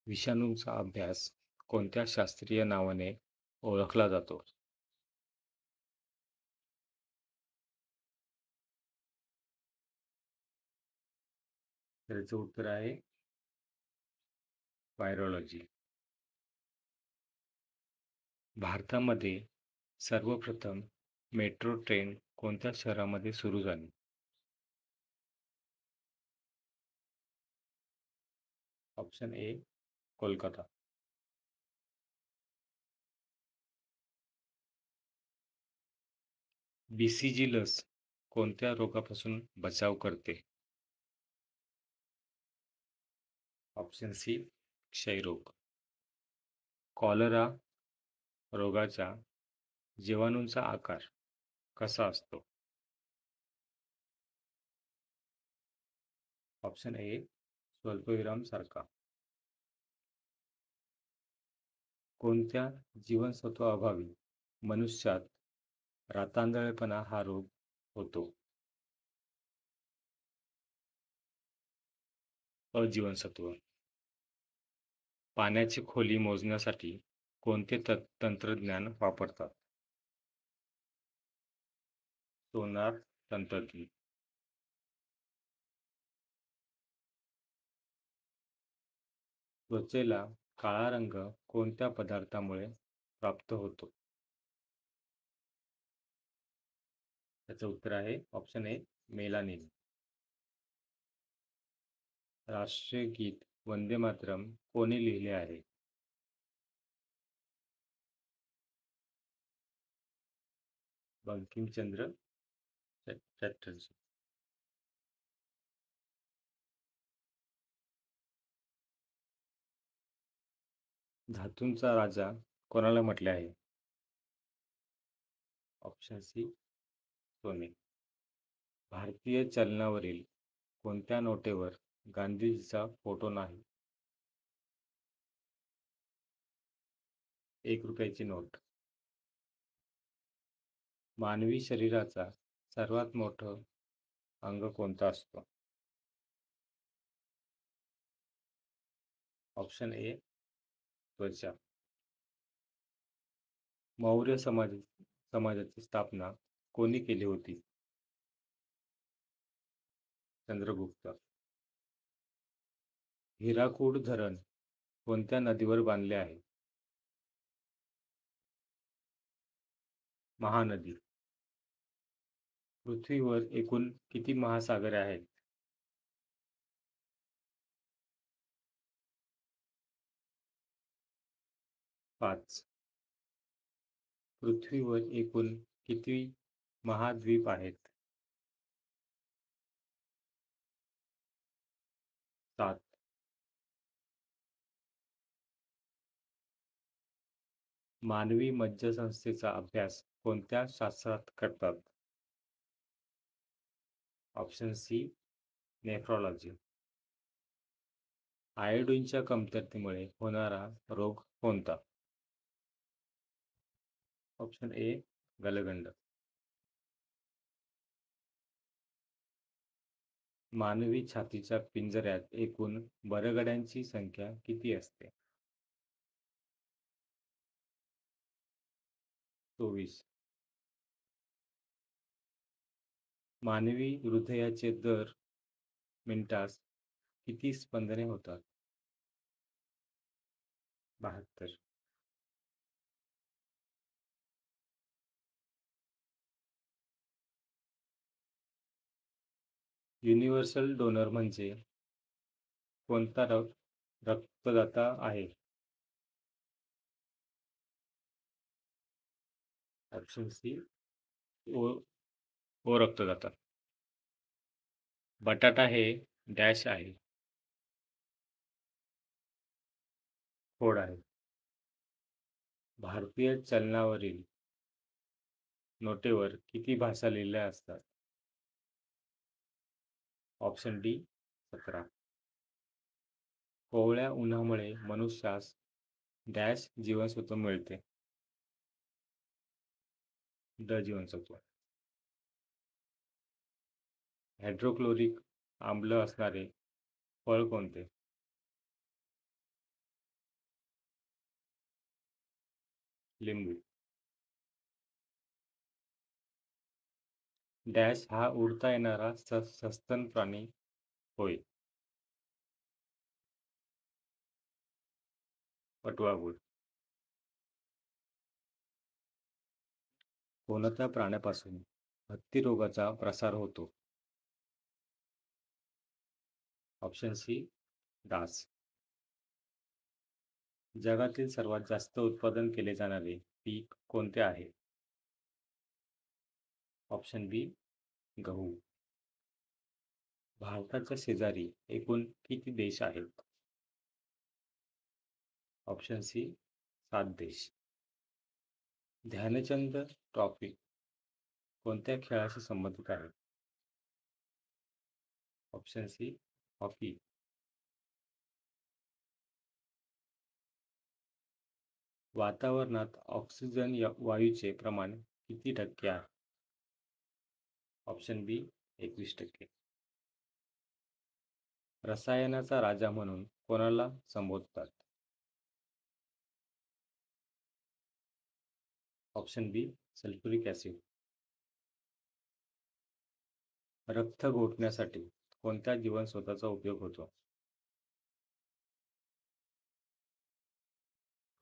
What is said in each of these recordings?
विषाणूंचा अभ्यास कोणत्या शास्त्रीय नावाने ओळखला जातो? त्याचं उत्तर आहे व्हायरॉलॉजी. भारतामध्ये सर्वप्रथम मेट्रो ट्रेन कोणत्या शहरामध्ये सुरू झाली? Option A Kolkata. BCG लस कोणत्या रोगापासून बचाव करते? ऑप्शन सी क्षयरोग. कॉलरा रोगाच्या जीवाणूंचा आकार कसा असतो? ऑप्शन ए स्वल्पविराम सारखा. कोणत्या जीवनसत्वाअभावी मनुष्यात रातांधळेपणा हा रोग होतो? अजीवनसत्व. पाण्याची खोली मोजण्यासाठी कोणते तंत्रज्ञान वापरतात? सोनार तंत्रज्ञान. त्वचेला काळा रंग कोणत्या पदार्थामुळे प्राप्त होतो? त्याचं उत्तर आहे ऑप्शन ए मेलानिन. राष्ट्रीय गीत वंदे मातरम कोणी लिहिले आहे? बंकिमचंद्र चटर्जी. धातूंचा राजा कोणाला म्हटले आहे? ऑप्शन सी सोने. भारतीय चलनावरील कोणत्या नोटेवर गांधीजीचा फोटो नाही? 1 रुपयाची नोट. मानवी शरीराचा सर्वात मोठं अंग कोणता असतो? ऑप्शन ए त्वचा. मौर्य समाजाची स्थापना कोणी केली होती? चंद्रगुप्त. हिराकूड धरण कोणत्या नदीवर बांधले आहे? महानदी. पृथ्वीवर एकूण किती महासागरे आहेत? पाच. पृथ्वीवर एकूण किती महाद्वीप आहेत? 7. मानवी मज्जासंस्थेचा अभ्यास कोणत्या शास्त्रात करतात? Option C nephrology. आयोडीनच्या कमतरतेमुळे होणारा रोग कोणता? ऑप्शन ए गलगंड. मानवी छातीच्या पिंजऱ्यात एकूण बरगड्यांची संख्या किती असते? 24. मानवी हृदयाचे दर मिनिटास किती स्पंदने होतात? 72. युनिव्हर्सल डोनर म्हणजे कोणता रक्तदाता आहे? ऑप्शन सी ओ ओ रक्तदाता. बटाटा हे डॅश आहे. खोड आहे. भारतीय चलनावरील नोटेवर किती भाषा लिहिल्या असतात? Option D 17. कोवळ्या उन्हामुळे मनुष्यास डॅश जीवनसत्व मिळते? ड जीवनसत्व. हायड्रोक्लोरिक आम्ल असणारे फळ कोणते? लिंबू. डॅश हा उडता येणारा सस्तन प्राणी होय. पटवागुळ. कोणत्या प्राण्यापासून हत्ती रोगाचा प्रसार होतो? ऑप्शन सी डास. जगातील सर्वात जास्त उत्पादन केले जाणारे पीक कोणते आहे? ऑप्शन बी गहू. भारताच्या शेजारी एकूण किती देश आहेत? ऑप्शन सी 7 देश. ध्यानचंद ट्रॉफी कोणत्या खेळाशी संबंधित आहे? Option C hockey. वातावरणात ऑक्सिजन वायूचे प्रमाण किती टक्के आहे? ऑप्शन बी 21%. रसायनाचा राजा म्हणून कोणाला संबोधतात? ऑप्शन बी सल्फ्युरिक ॲसिड. रक्त गोठण्यासाठी कोणत्या जीवनसत्वाचा उपयोग होतो?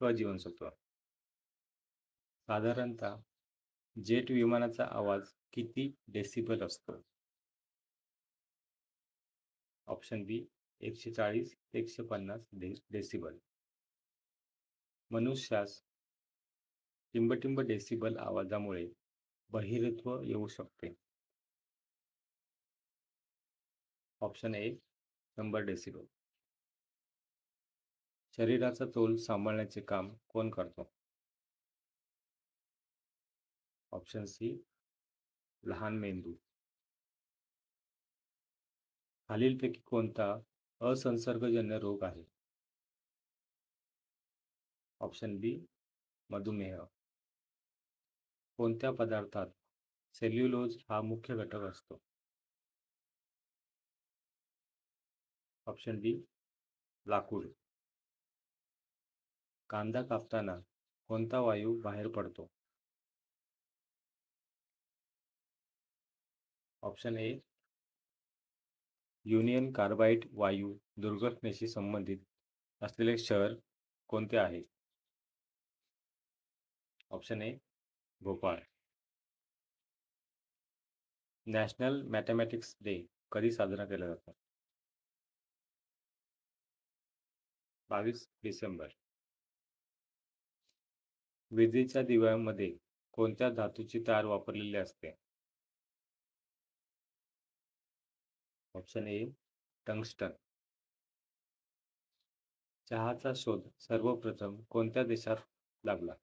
क जीवनसत्व. साधारणतः जेट विमानाचा आवाज किती डेसिबल असतो? ऑप्शन बी 140 ते 150 डेसिबल. मनुष्यास टिंबटिंब डेसिबल आवाजामुळे बहिरेत्व येऊ शकते. Option A 100 decibel. शरीराचा तोल सांभाळण्याचे काम कोण करतो? ऑप्शन सी लहान मेंदू. खालीलपैकी कोणता असंसर्गजन्य रोग आहे? ऑप्शन बी मधुमेह. कोणत्या पदार्थात सेल्युलोज हा मुख्य घटक असतो? ऑप्शन डी लाकूड. कांदा कापताना कोणता वायू बाहेर पडतो? ऑप्शन ए युनियन कार्बाइड वायू. दुर्घटनेशी संबंधित असलेले शहर कोणते आहे? Option A Bhopal. National mathematics day कधी साजरा केला जातो? 22 डिसेंबर. विजेच्या दिव्यामध्ये कोणत्या धातूची तार वापरलेली असते? Option A tungsten. चहाचा शोध सर्वप्रथम कोणत्या देशात लागला?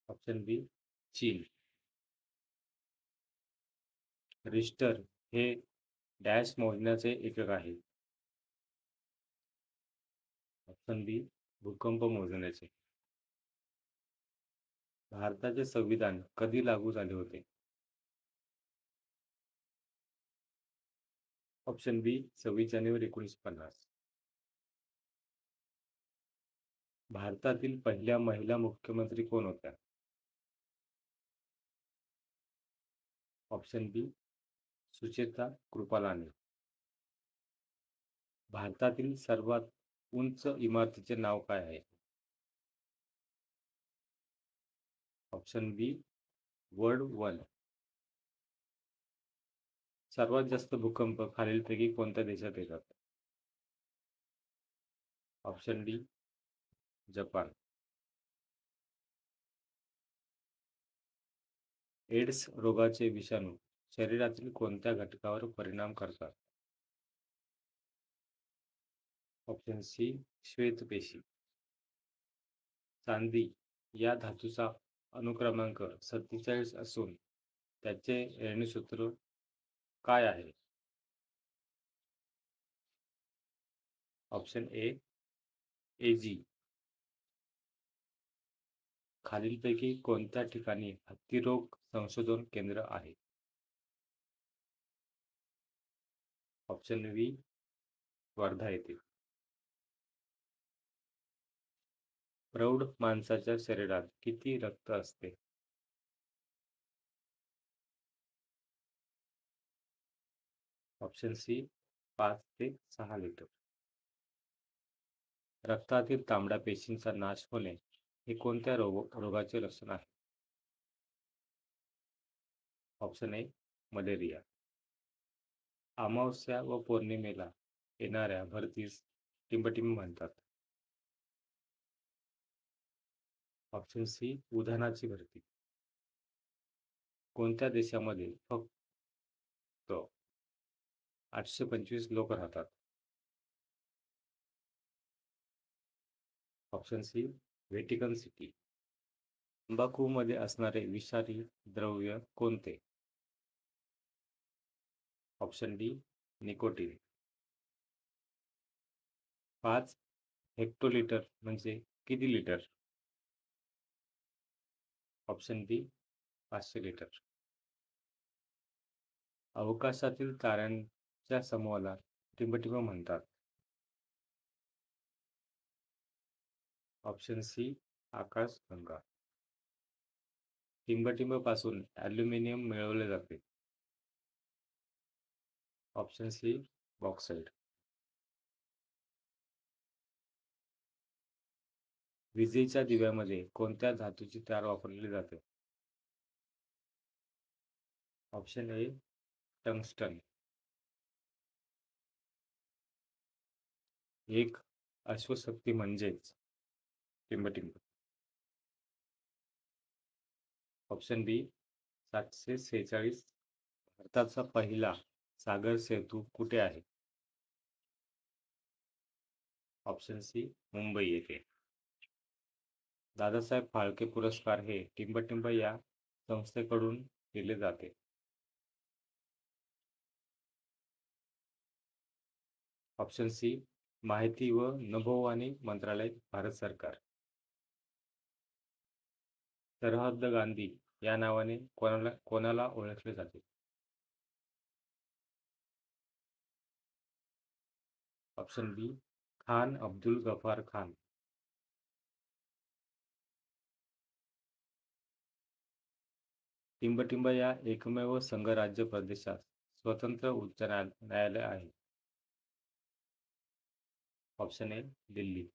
ऑप्शन बी चीन. रिश्टर हे डॅश मोजण्याचे एकक आहे? ऑप्शन बी भूकंप मोजण्याचे. भारताचे संविधान कधी लागू झाले होते? ऑप्शन बी 26 जानेवारी 1950. भारतातील पहिल्या महिला मुख्यमंत्री कोण होत्या? ऑप्शन बी सुचेता कृपलानी. भारतातील सर्वात उंच इमारतीचे नाव काय आहे? ऑप्शन बी वर्ल्ड वन. सर्वात जास्त भूकंप खालीलपैकी कोणत्या देशात येतात? Option D Japan. एड्स रोगाचे विषाणू शरीरातील कोणत्या घटकावर परिणाम करतात? ऑप्शन सी श्वेतपेशी. चांदी या धातूचा अनुक्रमांक 47 असून त्याचे रेणूसूत्र काय आहे? Option A ag. खालीलपैकी कोणत्या ठिकाणी हत्तीरोग संशोधन केंद्र आहे? ऑप्शन बी वर्धा येथे. प्रौढ माणसाच्या शरीरात किती रक्त असते? ऑप्शन सी 5 ते 6 लिटर. रक्तातील तांबड्या पेशींचा नाश होणे हे कोणत्या रोगाचे लक्षण आहे? Option A malaria. अमावस्या व पौर्णिमेला येणाऱ्या भरतीस टिंबटिंब म्हणतात. ऑप्शन सी उधाणाची भरती. कोणत्या देशामध्ये फक्त 825 लोक राहतात? Option C Vatican City. तंबाखूमध्ये असणारे विषारी द्रव्य कोणते? Option D nicotine. 5 हेक्टोलिटर म्हणजे किती लिटर? Option D 500 litre. अवकाशातील ताऱ्यांच्या समूहाला टिंबटिंब म्हणतात. ऑप्शन सी आकाशगंगा. टिंबटिंब पासून ॲल्युमिनियम मिळवले जाते. Option C bauxite. विजेच्या दिव्यामध्ये कोणत्या धातूची तार वापरली जाते? Option A tungsten. एक अश्वशक्ती म्हणजेच टिंबटिंब. ऑप्शन बी 746. भारताचा पहिला सागर सेतू कुठे आहे? ऑप्शन सी मुंबई येथे. दादासाहेब फाळके पुरस्कार हे टिंबटिंब या संस्थेकडून दिले जाते. ऑप्शन सी माहिती व नभोवाणी मंत्रालय, भारत सरकार. सरहद्द गांधी या नावाने कोणाला ओळखले जाते? ऑप्शन बी खान अब्दुल गफार खान. टिंबटिंब या एकमेव संघराज्य प्रदेशात स्वतंत्र उच्च न्यायालय आहे. Option A Delhi.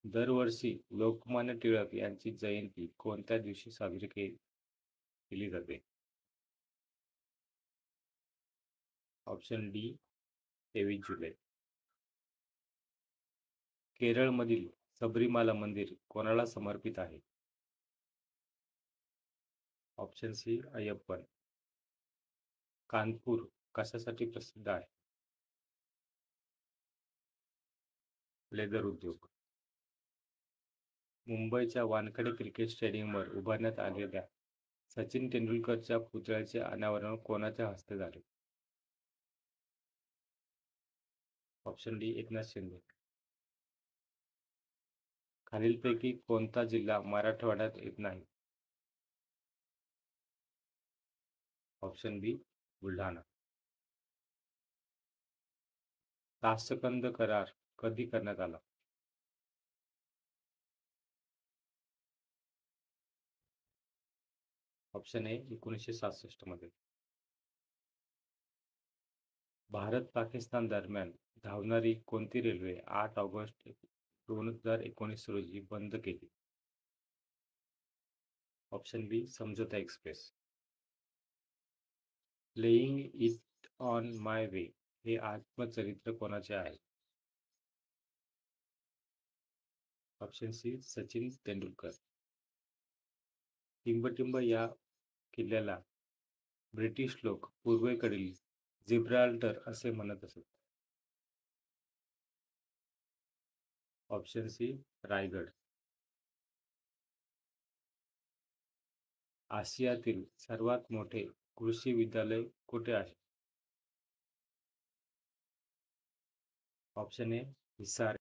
दरवर्षी लोकमान्य टिळक यांची जयंती कोणत्या दिवशी साजरी केली जाते? ऑप्शन डी 23 जुलै. केरळमधील सबरीमाला मंदिर कोणाला समर्पित आहे? Option C Ayyappan. कानपूर कशासाठी प्रसिद्ध आहे? लेदर उद्योग. मुंबईच्या वानखेडे क्रिकेट स्टेडियमवर उभारण्यात आलेल्या सचिन तेंडुलकरच्या पुतळ्याचे अनावरण कोणाच्या हस्ते झाले? Option D Eknath Shinde. खालीलपैकी कोणता जिल्हा मराठवाड्यात येत नाही? ऑप्शन बी बुलढाणा. ताशकंद करार कधी करण्यात आला? ऑप्शन ए 1966 मध्ये. भारत पाकिस्तान दरम्यान धावणारी कोणती रेल्वे 8 ऑगस्ट 2019 रोजी बंद केली? Option B Samjhauta express. Playing it on my way हे आत्मचरित्र कोणाचे आहे? Option C Sachin Tendulkar. टिंबटिंब या किल्ल्याला ब्रिटिश लोक पूर्वेकडील जिब्राल्टर असे म्हणत असत. Option C Raigad. आशियातील सर्वात मोठे कृषी विद्यालय कुठे आहे? Option A Hisar